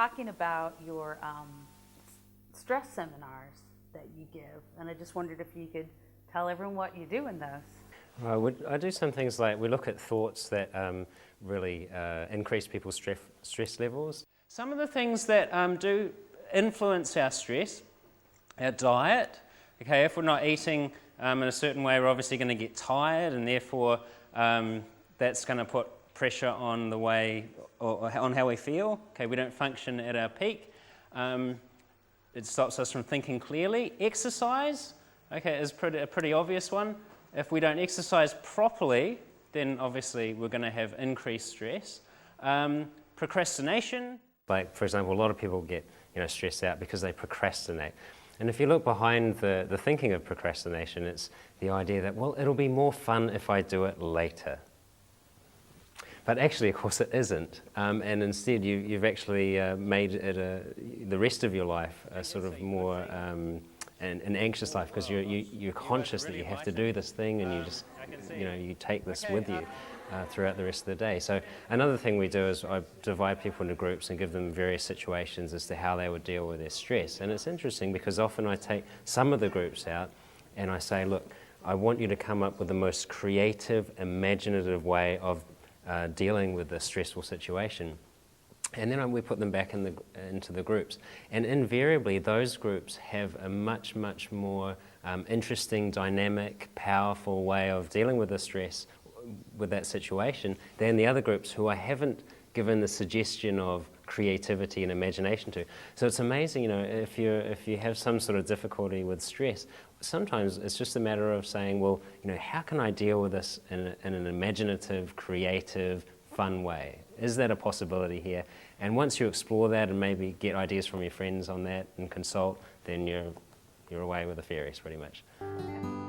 talking about your stress seminars that you give, and I just wondered if you could tell everyone what you do in those. I do some things like we look at thoughts that really increase people's stress levels. Some of the things that do influence our stress, our diet. Okay, if we're not eating in a certain way, we're obviously going to get tired, and therefore that's going to put pressure on the way or on how we feel. Okay, we don't function at our peak. It stops us from thinking clearly. Exercise, okay, is a pretty obvious one. If we don't exercise properly, then obviously we're going to have increased stress. Procrastination. Like, for example, a lot of people get stressed out because they procrastinate. And if you look behind the thinking of procrastination, it's the idea that, well, it'll be more fun if I do it later. But actually, of course, it isn't. And instead, you've actually made it the rest of your life a sort of more an anxious life, because you're conscious that you have to do this thing, and you just, you take this with you throughout the rest of the day. So another thing we do is I divide people into groups and give them various situations as to how they would deal with their stress. And it's interesting because often I take some of the groups out and I say, look, I want you to come up with the most creative, imaginative way of dealing with this stressful situation. And then we put them back into the groups. And invariably, those groups have a much, much more interesting, dynamic, powerful way of dealing with the stress, with that situation, than the other groups who I haven't given the suggestion of creativity and imagination to. So it's amazing, if you have some sort of difficulty with stress, sometimes it's just a matter of saying, well, how can I deal with this in an imaginative, creative, fun way? Is that a possibility here? And once you explore that and maybe get ideas from your friends on that and consult, then you're away with the fairies pretty much. Okay.